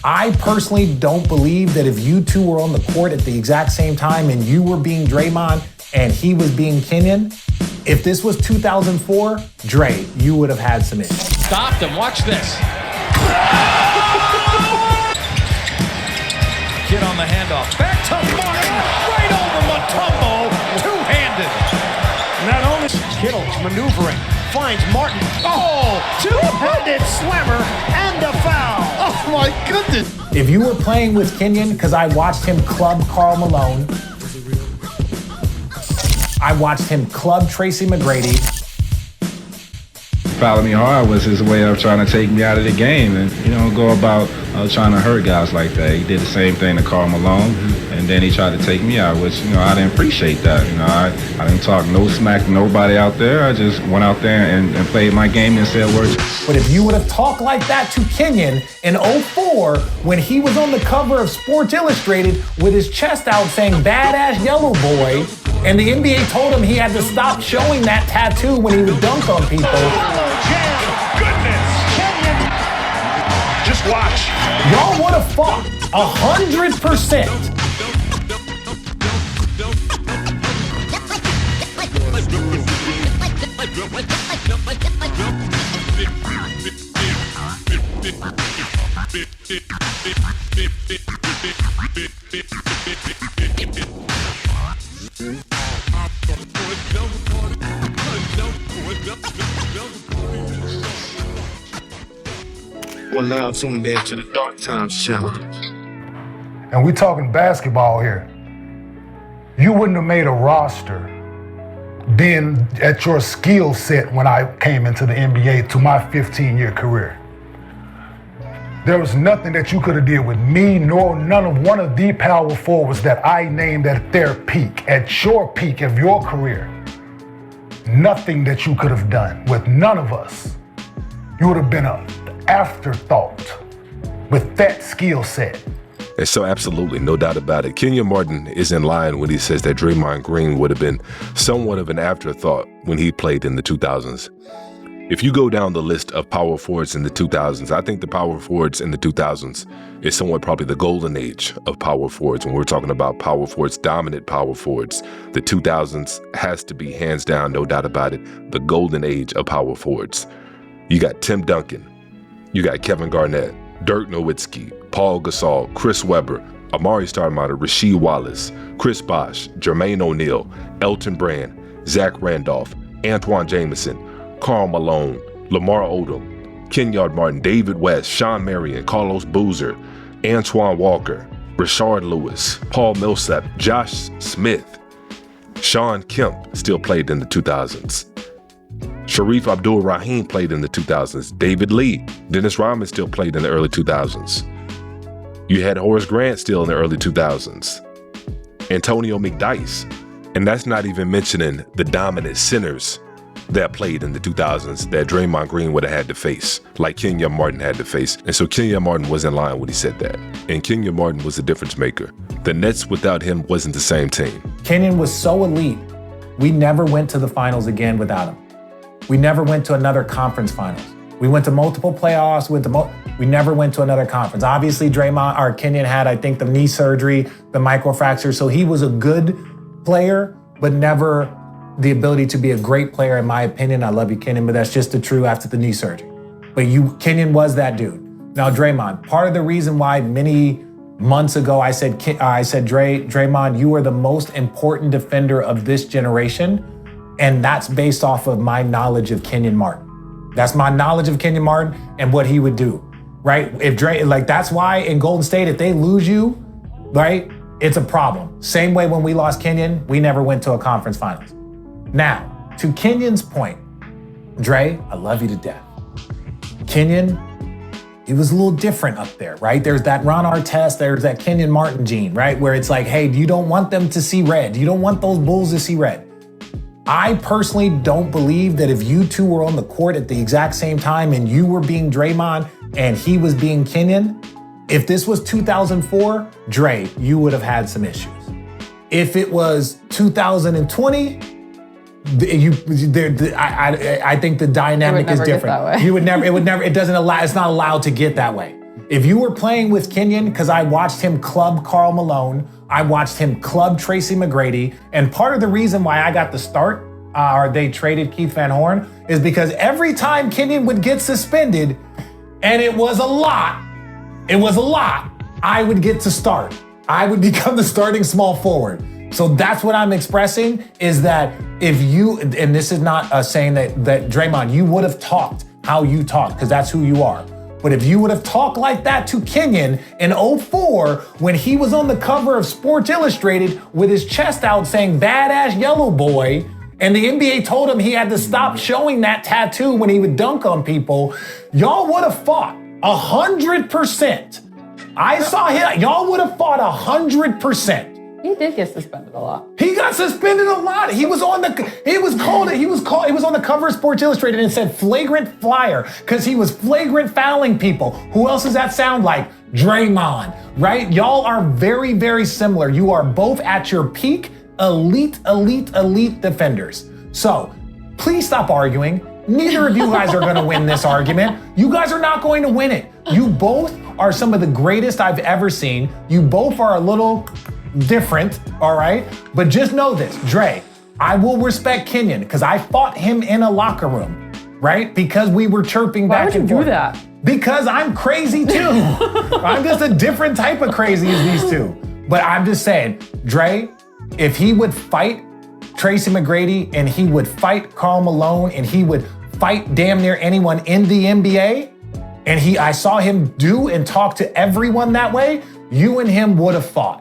I personally don't believe that if you two were on the court at the exact same time and you were being Draymond and he was being Kenyon, if this was 2004, Dray, you would have had some issues. Stopped him, watch this. Kid on the handoff, back to Martin, right over Mutombo, two-handed. Not only Kittle's maneuvering, finds Martin. Oh, two-handed slammer and a foul. Oh my goodness. If you were playing with Kenyon, because I watched him club Karl Malone, I watched him club Tracy McGrady. Follow me hard was his way of trying to take me out of the game and, go about trying to hurt guys like that. He did the same thing to Karl Malone, and then he tried to take me out, which, I didn't appreciate that. I didn't talk no smack to nobody out there. I just went out there and played my game and said words. But if you would have talked like that to Kenyon in 04 when he was on the cover of Sports Illustrated with his chest out saying badass yellow boy, and the NBA told him he had to stop showing that tattoo when he would dunk on people. Goodness, Kenyon. Just watch. Y'all would have fought 100%. We're now tuned in to the Dark Times Challenge. And we're talking basketball here. You wouldn't have made a roster being at your skill set when I came into the NBA to my 15-year career. There was nothing that you could have did with me, nor none of one of the power forwards that I named at their peak, at your peak of your career. Nothing that you could have done with none of us. You would have been an afterthought with that skill set. And so absolutely, no doubt about it. Kenyon Martin is in line when he says that Draymond Green would have been somewhat of an afterthought when he played in the 2000s. If you go down the list of power forwards in the 2000s, I think the power forwards in the 2000s is somewhat probably the golden age of power forwards. When we're talking about power forwards, dominant power forwards, the 2000s has to be hands down, no doubt about it, the golden age of power forwards. You got Tim Duncan, you got Kevin Garnett, Dirk Nowitzki, Paul Gasol, Chris Webber, Amari Stoudemire, Rasheed Wallace, Chris Bosh, Jermaine O'Neal, Elton Brand, Zach Randolph, Antoine Jameson, Karl Malone, Lamar Odom, Kenyon Martin, David West, Sean Marion, Carlos Boozer, Antoine Walker, Rashard Lewis, Paul Millsap, Josh Smith, Sean Kemp still played in the 2000s. Sharif Abdul-Rahim played in the 2000s. David Lee, Dennis Rodman still played in the early 2000s. You had Horace Grant still in the early 2000s. Antonio McDyess. And that's not even mentioning the dominant centers that played in the 2000s that Draymond Green would have had to face, like Kenyon Martin had to face. And so Kenyon Martin was in line when he said that. And Kenyon Martin was the difference maker. The Nets without him wasn't the same team. Kenyon was so elite, we never went to the finals again without him. We never went to another conference finals. We went to multiple playoffs, we never went to another conference. Obviously, Kenyon had, I think, the knee surgery, the microfracture, so he was a good player, but never the ability to be a great player, in my opinion. I love you, Kenyon, but that's just the truth after the knee surgery. But Kenyon was that dude. Now, Draymond, part of the reason why many months ago I said, Draymond, you are the most important defender of this generation, and that's based off of my knowledge of Kenyon Martin. That's my knowledge of Kenyon Martin and what he would do, right? That's why in Golden State, if they lose you, right, it's a problem. Same way when we lost Kenyon, we never went to a conference finals. Now, to Kenyon's point, Dray, I love you to death. Kenyon, he was a little different up there, right? There's that Ron Artest, there's that Kenyon Martin gene, right? Where it's like, hey, you don't want them to see red. You don't want those Bulls to see red. I personally don't believe that if you two were on the court at the exact same time and you were being Draymond and he was being Kenyon, if this was 2004, Dray, you would have had some issues. If it was 2020, I think the dynamic is different. That way. It doesn't allow, it's not allowed to get that way. If you were playing with Kenyon, because I watched him club Karl Malone, I watched him club Tracy McGrady, and part of the reason why I got the start, or they traded Keith Van Horn, is because every time Kenyon would get suspended, and it was a lot, I would get to start. I would become the starting small forward. So that's what I'm expressing, is that if you, and this is not saying that Draymond, you would have talked how you talked, because that's who you are. But if you would have talked like that to Kenyon in 2004, when he was on the cover of Sports Illustrated with his chest out saying badass yellow boy, and the NBA told him he had to stop showing that tattoo when he would dunk on people, y'all would have fought 100%. I saw him, y'all would have fought 100%. He did get suspended a lot. He got suspended a lot. He was on the cover of Sports Illustrated and it said flagrant flyer because he was flagrant fouling people. Who else does that sound like? Draymond, right? Y'all are very, very similar. You are both at your peak, elite defenders. So please stop arguing. Neither of you guys are going to win this argument. You guys are not going to win it. You both are some of the greatest I've ever seen. You both are a little different, all right? But just know this, Dre, I will respect Kenyon because I fought him in a locker room, right? Because we were chirping back and forth. Why would you do that? Because I'm crazy too. I'm just a different type of crazy as these two. But I'm just saying, Dre, if he would fight Tracy McGrady and he would fight Karl Malone and he would fight damn near anyone in the NBA, and I saw him do and talk to everyone that way, you and him would have fought.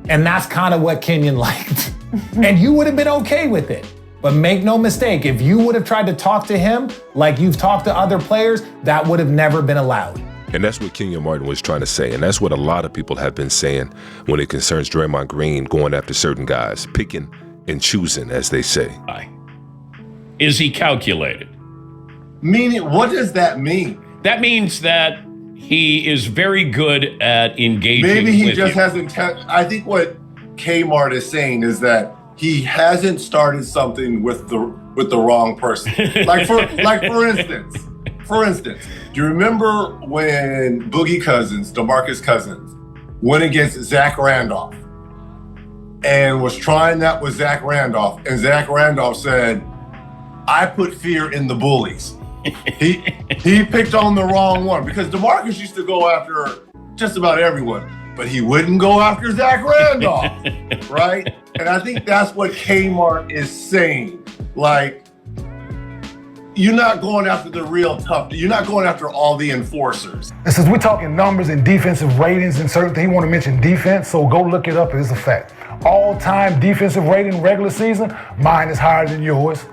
And that's kind of what Kenyon liked. And you would have been okay with it. But make no mistake, if you would have tried to talk to him like you've talked to other players, that would have never been allowed. And that's what Kenyon Martin was trying to say. And that's what a lot of people have been saying when it concerns Draymond Green going after certain guys, picking and choosing, as they say. Is he calculated? Meaning, what does that mean? That means that he is very good at engaging. Maybe he with just you. hasn't. I think what Kmart is saying is that he hasn't started something with the wrong person. For instance, do you remember when Boogie Cousins, DeMarcus Cousins, went against Zach Randolph and was trying that with Zach Randolph, and Zach Randolph said, "I put fear in the bullies." He picked on the wrong one because DeMarcus used to go after just about everyone, but he wouldn't go after Zach Randolph, right? And I think that's what Kmart is saying. Like, you're not going after the real tough. You're not going after all the enforcers. And since we're talking numbers and defensive ratings and certain things, you want to mention defense, so go look it up. It's a fact. All-time defensive rating regular season, mine is higher than yours.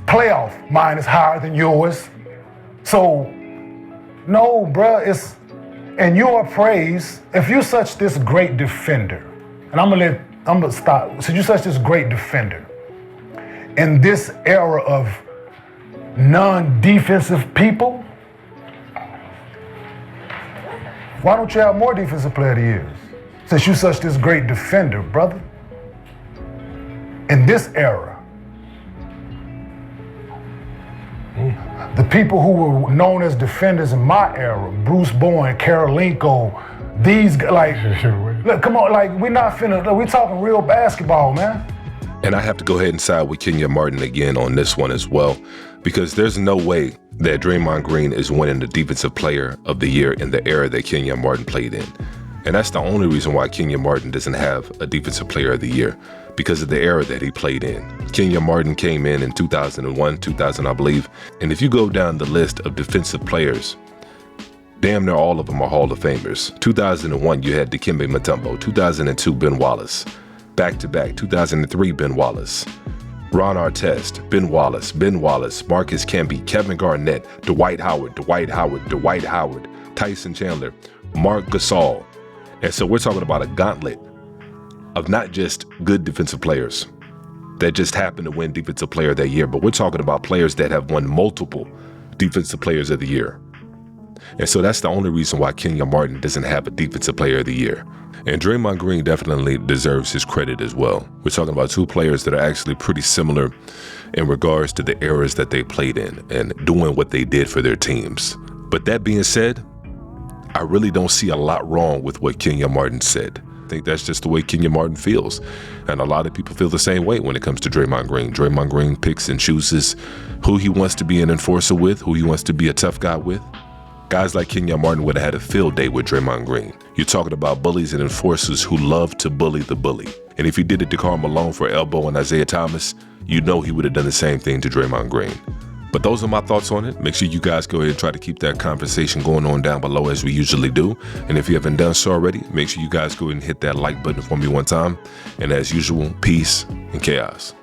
Playoff, mine is higher than yours. So, no, bruh, it's in your praise. If you're such this great defender, and I'm gonna stop. So you're such this great defender in this era of non-defensive people, why don't you have more defensive player of the years? Since you're such this great defender, brother. In this era, the people who were known as defenders in my era, Bruce Bowen, Karolinko, these like, look, come on, like we're talking real basketball, man. And I have to go ahead and side with Kenyon Martin again on this one as well, because there's no way that Draymond Green is winning the Defensive Player of the Year in the era that Kenyon Martin played in. And that's the only reason why Kenyon Martin doesn't have a Defensive Player of the Year, because of the era that he played in. Kenyon Martin came in 2001, 2000, I believe. And if you go down the list of defensive players, damn near all of them are Hall of Famers. 2001, you had Dikembe Mutombo. 2002, Ben Wallace. Back-to-back, 2003, Ben Wallace. Ron Artest, Ben Wallace, Marcus Camby, Kevin Garnett, Dwight Howard, Tyson Chandler, Mark Gasol. And so we're talking about a gauntlet of not just good defensive players that just happened to win Defensive Player of that year, but we're talking about players that have won multiple Defensive Players of the Year. And so that's the only reason why Kenyon Martin doesn't have a Defensive Player of the Year. And Draymond Green definitely deserves his credit as well. We're talking about two players that are actually pretty similar in regards to the eras that they played in and doing what they did for their teams. But that being said, I really don't see a lot wrong with what Kenyon Martin said. I think that's just the way Kenyon Martin feels. And a lot of people feel the same way when it comes to Draymond Green. Draymond Green picks and chooses who he wants to be an enforcer with, who he wants to be a tough guy with. Guys like Kenyon Martin would have had a field day with Draymond Green. You're talking about bullies and enforcers who love to bully the bully. And if he did it to Karl Malone for elbowing Isaiah Thomas, you know he would have done the same thing to Draymond Green. But those are my thoughts on it. Make sure you guys go ahead and try to keep that conversation going on down below as we usually do. And if you haven't done so already, make sure you guys go ahead and hit that like button for me one time. And as usual, peace and chaos.